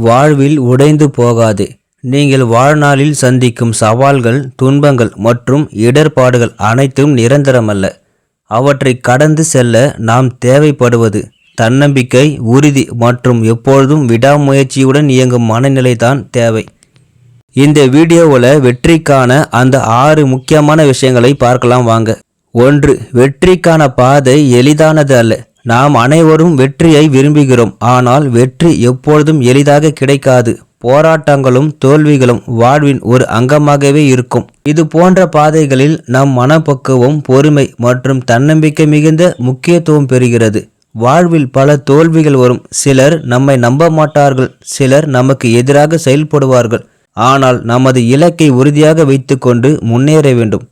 வாழ்வில் உடைந்து போகாதே. நீங்கள் வாழ்நாளில் சந்திக்கும் சவால்கள், துன்பங்கள் மற்றும் இடர்பாடுகள் அனைத்தும் நிரந்தரமல்ல. அவற்றை கடந்து செல்ல நாம் தேவைப்படுவது தன்னம்பிக்கை, உறுதி மற்றும் எப்பொழுதும் விடாமுயற்சியுடன் இயங்கும் மனநிலைதான் தேவை. இந்த வீடியோவில் வெற்றிக்கான அந்த 6 முக்கியமான விஷயங்களை பார்க்கலாம் வாங்க. 1. வெற்றிக்கான பாதை எளிதானது அல்ல. நாம் அனைவரும் வெற்றியை விரும்புகிறோம், ஆனால் வெற்றி எப்பொழுதும் எளிதாக கிடைக்காது. போராட்டங்களும் தோல்விகளும் வாழ்வின் ஒரு அங்கமாகவே இருக்கும். இது போன்ற பாதைகளில் நம் மனப்பக்குவம், பொறுமை மற்றும் தன்னம்பிக்கை மிகுந்த முக்கியத்துவம் பெறுகிறது. வாழ்வில் பல தோல்விகள் வரும். சிலர் நம்மை நம்ப மாட்டார்கள், சிலர் நமக்கு எதிராக செயல்படுவார்கள். ஆனால் நமது இலக்கை உறுதியாக வைத்துக்கொண்டு முன்னேற வேண்டும்.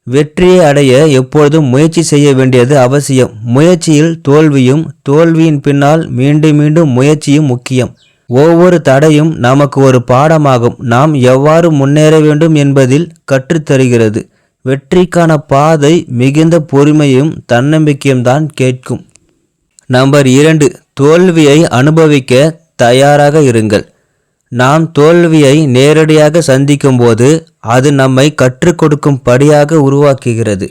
வெற்றியை அடைய எப்பொழுதும் முயற்சி செய்ய வேண்டியது அவசியம். முயற்சியில் தோல்வியும், தோல்வியின் பின்னால் மீண்டும் மீண்டும் முயற்சியும் முக்கியம். ஒவ்வொரு தடையும் நமக்கு ஒரு பாடமாகும். நாம் எவ்வாறு முன்னேற வேண்டும் என்பதில் கற்றுத்தருகிறது. வெற்றிக்கான பாதை மிகுந்த பொறுமையும் தன்னம்பிக்கையும் தான் கேட்கும். நம்பர் 2. தோல்வியை அனுபவிக்க தயாராக இருங்கள். நாம் தோல்வியை நேரடியாக சந்திக்கும் போது அது நம்மை கற்றுக் கொடுக்கும் படியாக உருவாக்குகிறது.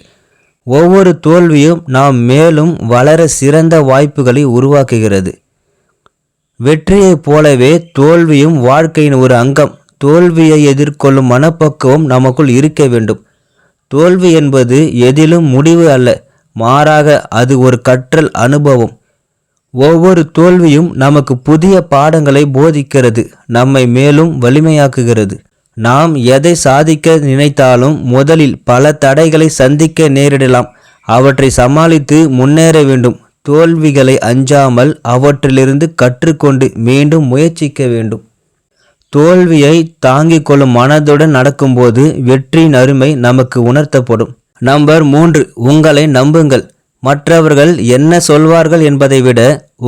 ஒவ்வொரு தோல்வியும் நாம் மேலும் வளர சிறந்த வாய்ப்புகளை உருவாக்குகிறது. வெற்றியைப் போலவே தோல்வியும் வாழ்க்கையின் ஒரு அங்கம். தோல்வியை எதிர்கொள்ளும் மனப்பக்குவம் நமக்குள் இருக்க வேண்டும். தோல்வி என்பது எதிலும் முடிவு அல்ல, மாறாக அது ஒரு கற்றல் அனுபவம். ஒவ்வொரு தோல்வியும் நமக்கு புதிய பாடங்களை போதிக்கிறது, நம்மை மேலும் வலிமையாக்குகிறது. நாம் எதை சாதிக்க நினைத்தாலும் முதலில் பல தடைகளை சந்திக்க நேரிடலாம். அவற்றை சமாளித்து முன்னேற வேண்டும். தோல்விகளை அஞ்சாமல் அவற்றிலிருந்து கற்றுக்கொண்டு மீண்டும் முயற்சிக்க வேண்டும். தோல்வியை தாங்கிக் கொள்ளும் மனதுடன் நடக்கும்போது வெற்றியின் அருமை நமக்கு உணர்த்தப்படும். நம்பர் 3. உங்களை நம்புங்கள். மற்றவர்கள் என்ன சொல்வார்கள் என்பதை விட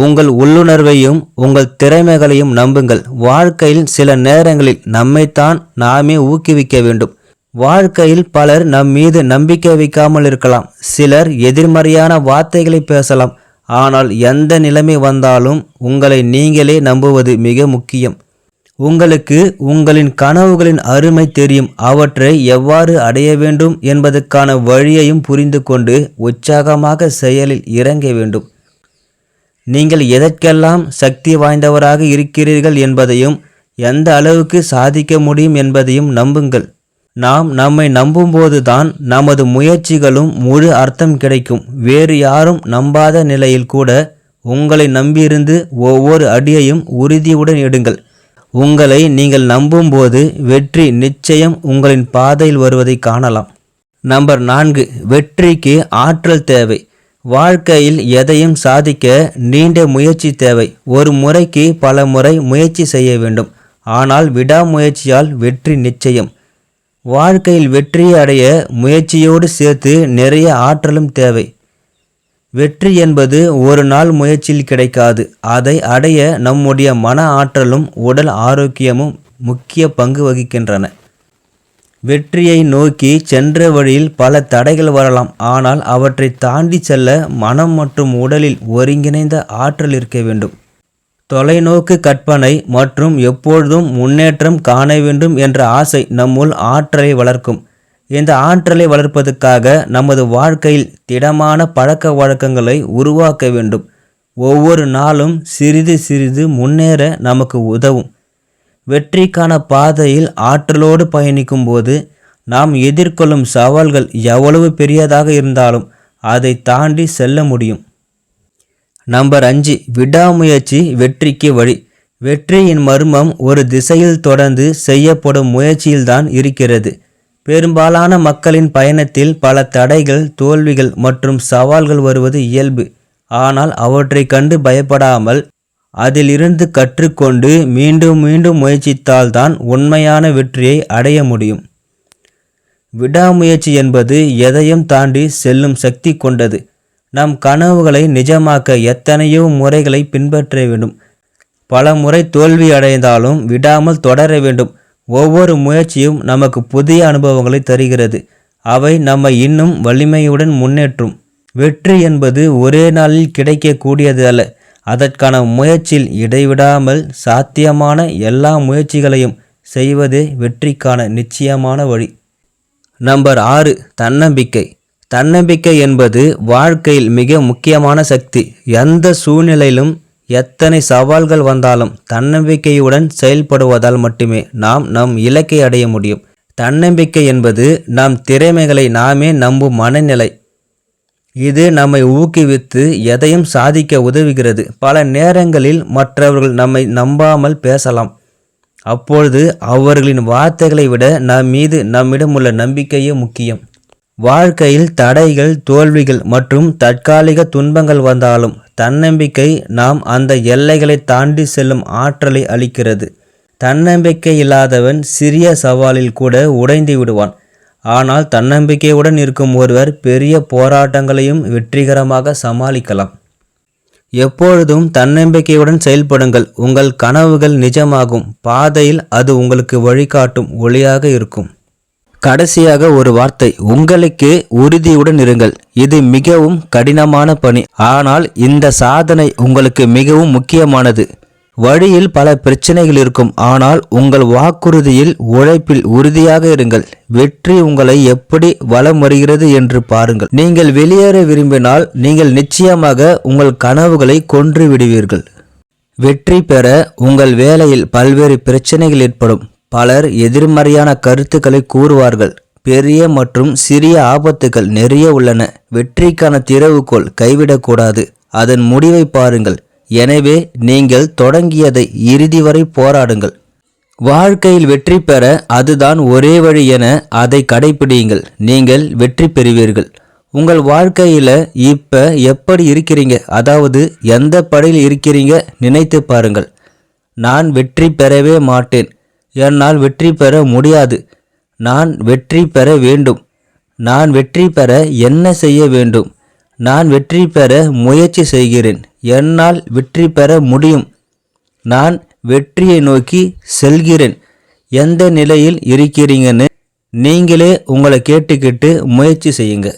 உங்கள் உள்ளுணர்வையும் உங்கள் திறமைகளையும் நம்புங்கள். வாழ்க்கையில் சில நேரங்களில் நம்மைத்தான் நாமே ஊக்குவிக்க வேண்டும். வாழ்க்கையில் பலர் நம் மீது நம்பிக்கை வைக்காமல் இருக்கலாம். சிலர் எதிர்மறையான வார்த்தைகளை பேசலாம். ஆனால் எந்த நிலைமை வந்தாலும் உங்களை நீங்களே நம்புவது மிக முக்கியம். உங்களுக்கு உங்களின் கனவுகளின் அருமை தெரியும். அவற்றை எவ்வாறு அடைய வேண்டும் என்பதற்கான வழியையும் புரிந்து கொண்டு உற்சாகமாக செயலில் இறங்க வேண்டும். நீங்கள் எதற்கெல்லாம் சக்தி வாய்ந்தவராக இருக்கிறீர்கள் என்பதையும் எந்த அளவுக்கு சாதிக்க முடியும் என்பதையும் நம்புங்கள். நாம் நம்மை நம்பும்போது தான் நமது முயற்சிகளும் முழு அர்த்தம் கிடைக்கும். வேறு யாரும் நம்பாத நிலையில் கூட உங்களை நம்பியிருந்து ஒவ்வொரு அடியையும் உறுதியுடன் எடுங்கள். உங்களை நீங்கள் நம்பும்போது வெற்றி நிச்சயம் உங்களின் பாதையில் வருவதை காணலாம். நம்பர் 4. வெற்றிக்கு ஆற்றல் தேவை. வாழ்க்கையில் எதையும் சாதிக்க நீண்ட முயற்சி தேவை. ஒரு முறைக்கு பல முறை முயற்சி செய்ய வேண்டும். ஆனால் விடாமுயற்சியால் வெற்றி நிச்சயம். வாழ்க்கையில் வெற்றியை அடைய முயற்சியோடு சேர்த்து நிறைய ஆற்றலும் தேவை. வெற்றி என்பது ஒரு நாள் முயற்சியில் கிடைக்காது. அதை அடைய நம்முடைய மன ஆற்றலும் உடல் ஆரோக்கியமும் முக்கிய பங்கு வகிக்கின்றன. வெற்றியை நோக்கி சென்ற வழியில் பல தடைகள் வரலாம். ஆனால் அவற்றை தாண்டி செல்ல மனம் மற்றும் உடலில் ஒருங்கிணைந்த ஆற்றல் இருக்க வேண்டும். தொலைநோக்கு கற்பனை மற்றும் எப்பொழுதும் முன்னேற்றம் காண வேண்டும் என்ற ஆசை நம்முள் ஆற்றலை வளர்க்கும். இந்த ஆற்றலை வளர்ப்பதற்காக நமது வாழ்க்கையில் திடமான பழக்க வழக்கங்களை உருவாக்க வேண்டும். ஒவ்வொரு நாளும் சிறிது சிறிது முன்னேற நமக்கு உதவும். வெற்றிக்கான பாதையில் ஆற்றலோடு பயணிக்கும் போது நாம் எதிர்கொள்ளும் சவால்கள் எவ்வளவு பெரியதாக இருந்தாலும் அதை தாண்டி செல்ல முடியும். நம்பர் 5. விடாமுயற்சி வெற்றிக்கு வழி. வெற்றியின் மர்மம் ஒரு திசையில் தொடர்ந்து செய்யப்படும் முயற்சியில்தான் இருக்கிறது. பெரும்பாலான மக்களின் பயணத்தில் பல தடைகள், தோல்விகள் மற்றும் சவால்கள் வருவது இயல்பு. ஆனால் அவற்றை கண்டு பயப்படாமல் அதிலிருந்து கற்றுக்கொண்டு மீண்டும் மீண்டும் முயற்சித்தால்தான் உண்மையான வெற்றியை அடைய முடியும். விடாமுயற்சி என்பது எதையும் தாண்டி செல்லும் சக்தி கொண்டது. நம் கனவுகளை நிஜமாக்க எத்தனையோ முறைகளை பின்பற்ற வேண்டும். பல முறை தோல்வி அடைந்தாலும் விடாமல் தொடர வேண்டும். ஒவ்வொரு முயற்சியும் நமக்கு புதிய அனுபவங்களை தருகிறது. அவை நம்மை இன்னும் வலிமையுடன் முன்னேற்றும். வெற்றி என்பது ஒரே நாளில் கிடைக்கக்கூடியது அல்ல. அதற்கான முயற்சியில் இடைவிடாமல் சாத்தியமான எல்லா முயற்சிகளையும் செய்வதே வெற்றிக்கான நிச்சயமான வழி. நம்பர் 6, தன்னம்பிக்கை. தன்னம்பிக்கை என்பது வாழ்க்கையில் மிக முக்கியமான சக்தி. எந்த சூழ்நிலையிலும் எத்தனை சவால்கள் வந்தாலும் தன்னம்பிக்கையுடன் செயல்படுவதால் மட்டுமே நாம் நம் இலக்கை அடைய முடியும். தன்னம்பிக்கை என்பது நம் திறமைகளை நாமே நம்பும் மனநிலை. இது நம்மை ஊக்குவித்து எதையும் சாதிக்க உதவுகிறது. பல நேரங்களில் மற்றவர்கள் நம்மை நம்பாமல் பேசலாம். அப்பொழுது அவர்களின் வார்த்தைகளை விட நம் மீது நம்மிடம் உள்ள நம்பிக்கையே முக்கியம். வாழ்க்கையில் தடைகள், தோல்விகள் மற்றும் தற்காலிக துன்பங்கள் வந்தாலும் தன்னம்பிக்கை நாம் அந்த எல்லைகளை தாண்டி செல்லும் ஆற்றலை அளிக்கிறது. தன்னம்பிக்கை இல்லாதவன் சிறிய சவாலில் கூட உடைந்து விடுவான். ஆனால் தன்னம்பிக்கையுடன் இருக்கும் ஒருவர் பெரிய போராட்டங்களையும் வெற்றிகரமாக சமாளிக்கலாம். எப்பொழுதும் தன்னம்பிக்கையுடன் செயல்படுங்கள். உங்கள் கனவுகள் நிஜமாகும் பாதையில் அது உங்களுக்கு வழிகாட்டும் ஒளியாக இருக்கும். கடைசியாக ஒரு வார்த்தை, உங்களுக்கு உறுதியுடன் இருங்கள். இது மிகவும் கடினமான பணி, ஆனால் இந்த சாதனை உங்களுக்கு மிகவும் முக்கியமானது. வழியில் பல பிரச்சனைகள் இருக்கும், ஆனால் உங்கள் வாக்குறுதியில், உழைப்பில் உறுதியாக இருங்கள். வெற்றி உங்களை எப்படி வலம் வருகிறது என்று பாருங்கள். நீங்கள் வெளியேற விரும்பினால் நீங்கள் நிச்சயமாக உங்கள் கனவுகளை கொன்று விடுவீர்கள். வெற்றி பெற உங்கள் வேலையில் பல்வேறு பிரச்சனைகள் ஏற்படும். பலர் எதிர்மறையான கருத்துக்களை கூறுவார்கள். பெரிய மற்றும் சிறிய ஆபத்துகள் நிறைய உள்ளன. வெற்றிக்கான திறவுகோல் கைவிடக்கூடாது, அதன் முடிவை பாருங்கள். எனவே நீங்கள் தொடங்கியதை இறுதி வரை போராடுங்கள். வாழ்க்கையில் வெற்றி பெற அதுதான் ஒரே வழி என அதை கடைபிடியுங்கள். நீங்கள் வெற்றி பெறுவீர்கள். உங்கள் வாழ்க்கையில் இப்போ எப்படி இருக்கிறீங்க, அதாவது எந்த படியில் இருக்கிறீங்க நினைத்து பாருங்கள். நான் வெற்றி பெறவே மாட்டேன், என்னால் வெற்றி பெற முடியாது, நான் வெற்றி பெற வேண்டும், நான் வெற்றி பெற என்ன செய்ய வேண்டும், நான் வெற்றி பெற முயற்சி செய்கிறேன், என்னால் வெற்றி பெற முடியும், நான் வெற்றியை நோக்கி செல்கிறேன். எந்த நிலையில் இருக்கிறீங்கன்னு நீங்களே உங்களை கேட்டுக்கிட்டு முயற்சி செய்யுங்க.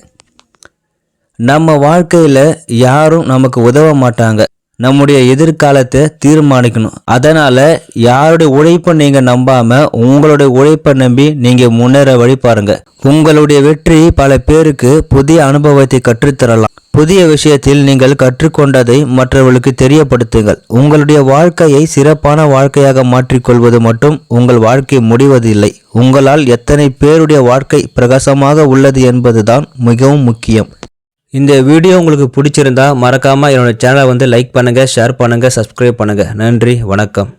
நம்ம வாழ்க்கையில் யாரும் நமக்கு உதவ மாட்டாங்க. நம்முடைய எதிர்காலத்தை தீர்மானிக்கணும். அதனால யாருடைய உழைப்பை நீங்க நம்பாம உங்களுடைய உழைப்பை நம்பி நீங்க முன்னேற வழி பாருங்க. உங்களுடைய வெற்றி பல பேருக்கு புதிய அனுபவத்தை கற்றுத்தரலாம். புதிய விஷயத்தில் நீங்கள் கற்றுக்கொண்டதை மற்றவர்களுக்கு தெரியப்படுத்துங்கள். உங்களுடைய வாழ்க்கையை சிறப்பான வாழ்க்கையாக மாற்றிக்கொள்வது மட்டும் உங்கள் வாழ்க்கை முடிவதில்லை. உங்களால் எத்தனை பேருடைய வாழ்க்கை பிரகாசமாக உள்ளது என்பதுதான் மிகவும் முக்கியம். இந்த வீடியோ உங்களுக்கு பிடிச்சிருந்தா மறக்காமல் என்னோட சேனலை லைக் பண்ணுங்கள், ஷேர் பண்ணுங்கள், சப்ஸ்கிரைப் பண்ணுங்கள். நன்றி, வணக்கம்.